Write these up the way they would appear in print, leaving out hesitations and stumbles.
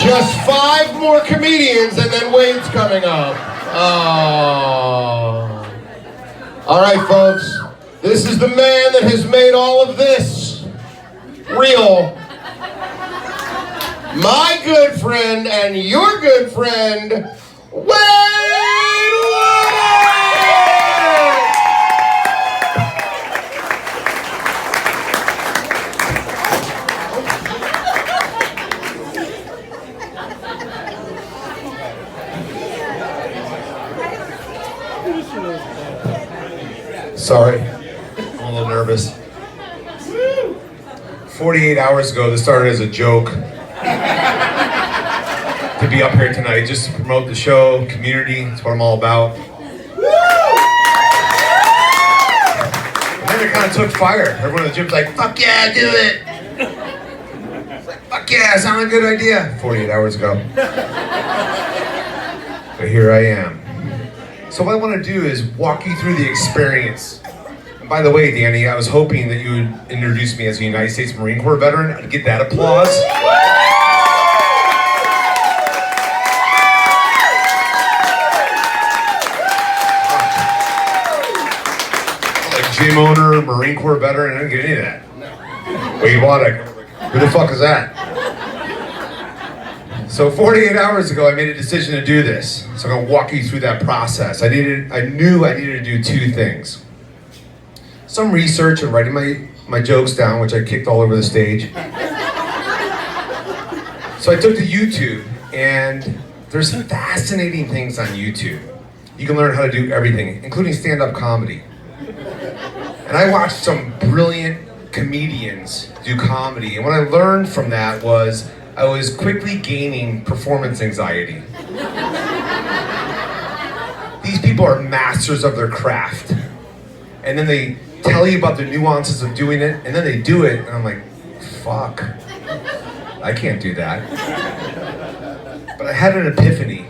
Just 5 more comedians and then Wade's coming up. Oh. All right, folks. This is the man that has made all of this real. My good friend and your good friend, Wade Water! Sorry, I'm a little nervous. 48 hours ago, this started as a joke to be up here tonight, just to promote the show, community, that's what I'm all about. And then it kind of took fire. Everyone in the gym's like, fuck yeah, do it! It's like, fuck yeah, sounds like a good idea. 48 hours ago. But here I am. So what I want to do is walk you through the experience. And by the way, Danny, I was hoping that you would introduce me as a United States Marine Corps veteran. I'd get that applause. Like gym owner, Marine Corps veteran, I didn't get any of that. Wade Waddick, who the fuck is that? So 48 hours ago, I made a decision to do this. So I'm gonna walk you through that process. I knew I needed to do 2 things. Some research and writing my jokes down, which I kicked all over the stage. So I took to YouTube, and there's some fascinating things on YouTube. You can learn how to do everything, including stand-up comedy. And I watched some brilliant comedians do comedy, and what I learned from that was I was quickly gaining performance anxiety. These people are masters of their craft. And then they tell you about the nuances of doing it, and then they do it, and I'm like, fuck, I can't do that. But I had an epiphany,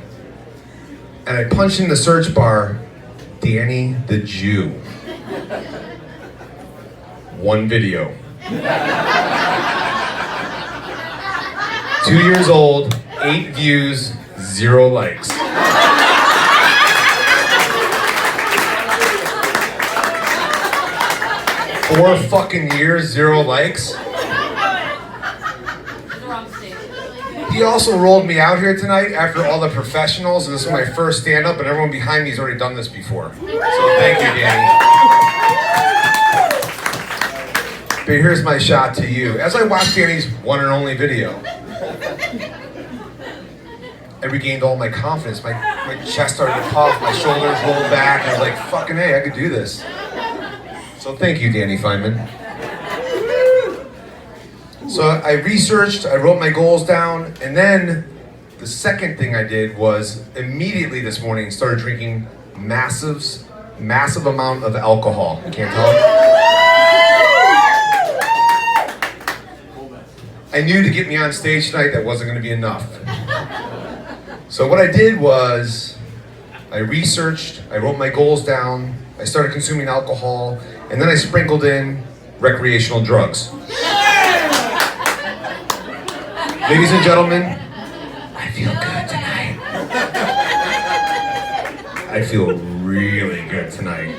and I punched in the search bar, Danny the Jew. 1 video. 2 years old, 8 views, 0 likes. 4 fucking years, 0 likes. He also rolled me out here tonight after all the professionals, and this is my first stand-up, and everyone behind me has already done this before. So thank you, Danny. But here's my shot to you. As I watched Danny's one and only video, I regained all my confidence. My chest started to puff, my shoulders rolled back. I was like, fucking hey, I could do this. So thank you, Danny Feynman. So I researched, I wrote my goals down, and then the second thing I did was immediately this morning started drinking massive amount of alcohol. Can't tell. I knew to get me on stage tonight that wasn't going to be enough. So what I did was, I researched, I wrote my goals down, I started consuming alcohol, and then I sprinkled in recreational drugs. Ladies and gentlemen, I feel good tonight. I feel really good tonight.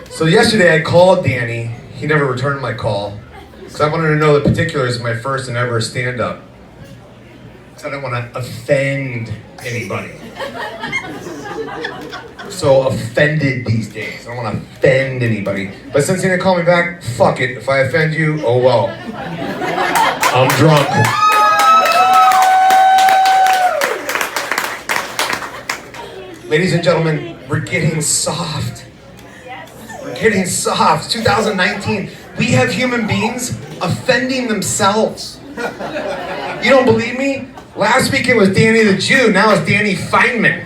So yesterday I called Danny. He never returned my call, because I wanted to know the particulars of my first and ever stand-up. Because I don't want to offend anybody. So offended these days. I don't want to offend anybody. But since he didn't call me back, fuck it. If I offend you, oh well. I'm drunk. Ladies and gentlemen, we're getting soft. We're getting soft. 2019. We have human beings offending themselves. You don't believe me? Last week it was Danny the Jew, now it's Danny Feynman.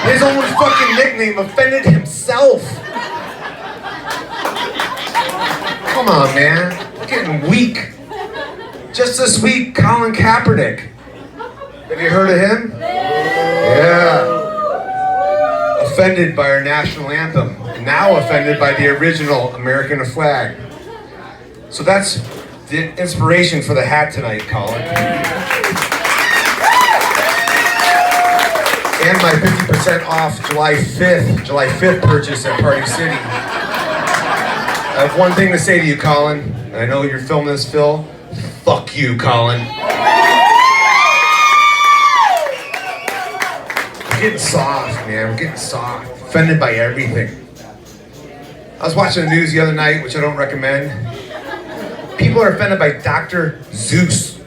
His own fucking nickname offended himself. Come on, man. We're getting weak. Just this week, Colin Kaepernick. Have you heard of him? Yeah. Offended by our national anthem. Now offended by the original American flag. So that's The inspiration for the hat tonight, Colin. And my 50% off July 5th purchase at Party City. I have one thing to say to you, Colin, and I know you're filming this, Phil. Fuck you, Colin. I'm getting soft, man. I'm getting soft. Offended by everything. I was watching the news the other night, which I don't recommend. People are offended by Dr. Zeus.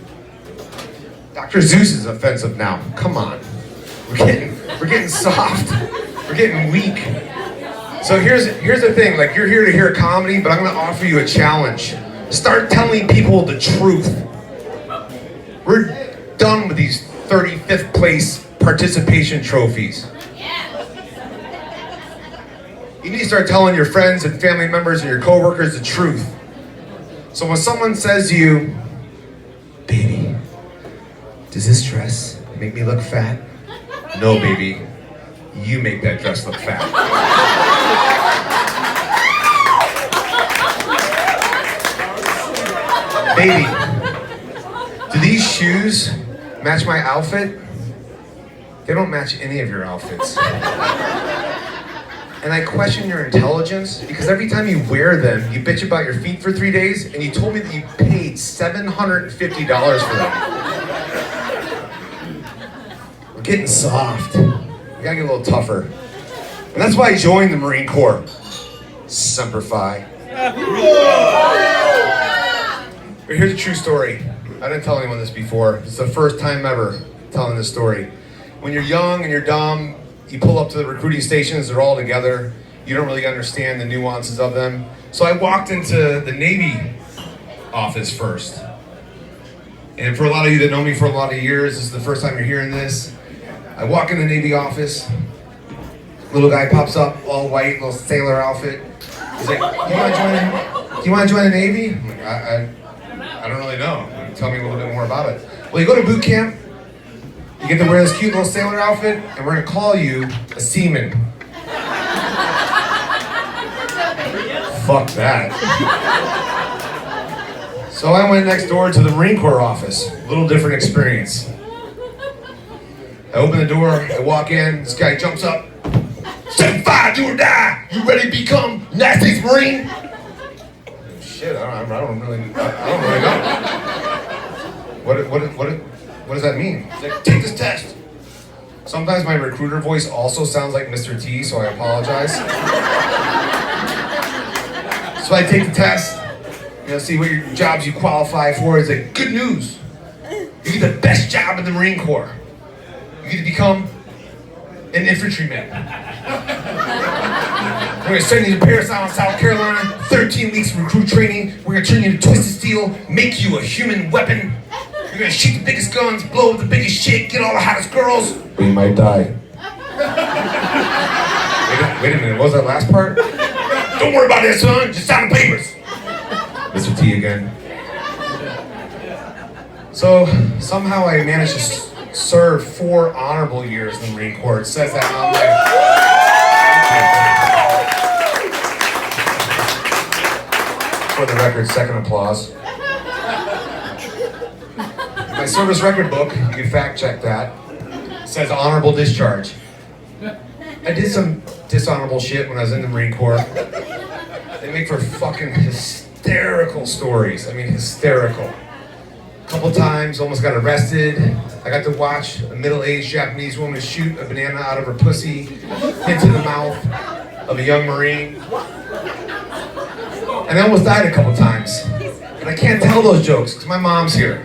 Dr. Zeus is offensive now. Come on. We're getting soft. We're getting weak. So here's the thing, like you're here to hear comedy, but I'm gonna offer you a challenge. Start telling people the truth. We're done with these 35th place participation trophies. You need to start telling your friends and family members and your coworkers the truth. So when someone says to you, baby, does this dress make me look fat? No, baby, you make that dress look fat. Baby, do these shoes match my outfit? They don't match any of your outfits. And I question your intelligence because every time you wear them, you bitch about your feet for 3 days, and you told me that you paid $750 for them. We're getting soft. We gotta get a little tougher. And that's why I joined the Marine Corps. Semper Fi. But here's a true story. I didn't tell anyone this before. It's the first time ever telling this story. When you're young and you're dumb, you pull up to the recruiting stations, they're all together. You don't really understand the nuances of them. So I walked into the Navy office first. And for a lot of you that know me for a lot of years, this is the first time you're hearing this. I walk in the Navy office, little guy pops up, all white, little sailor outfit. He's like, do you want to join the Navy? I'm like, I don't really know. Tell me a little bit more about it. Well, you go to boot camp, you get to wear this cute little sailor outfit, and we're gonna call you a seaman. Fuck that. So I went next door to the Marine Corps office. A little different experience. I open the door, I walk in, this guy jumps up. 7-5, do or die! You ready to become United States Marine? Shit, I don't really know. What does that mean? He's like, take this test. Sometimes my recruiter voice also sounds like Mr. T, so I apologize. So I take the test, see what your jobs you qualify for. It's like, good news. You get the best job in the Marine Corps. You get to become an infantryman. We're gonna send you to Parris Island, South Carolina, 13 weeks of recruit training. We're gonna turn you into Twisted Steel, make you a human weapon. You're gonna shoot the biggest guns, blow up the biggest shit, get all the hottest girls. We might die. Wait a minute, what was that last part? Don't worry about that, son, just sign the papers. Mr. T again. So, somehow I managed to serve 4 honorable years in the Marine Corps. It says that on my... For the record, second applause. My service record book, you can fact check that, says honorable discharge. I did some dishonorable shit when I was in the Marine Corps. They make for fucking hysterical stories. I mean, hysterical. A couple times, almost got arrested. I got to watch a middle-aged Japanese woman shoot a banana out of her pussy into the mouth of a young Marine. And I almost died a couple times. And I can't tell those jokes because my mom's here.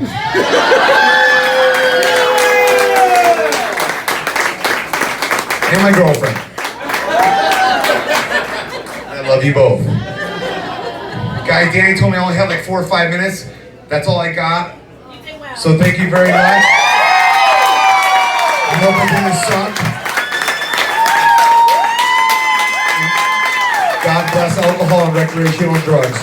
And my girlfriend. I love you both. Guy Danny told me I only had like 4 or 5 minutes. That's all I got. So thank you very much. I hope I didn't suck. God bless alcohol and recreational drugs.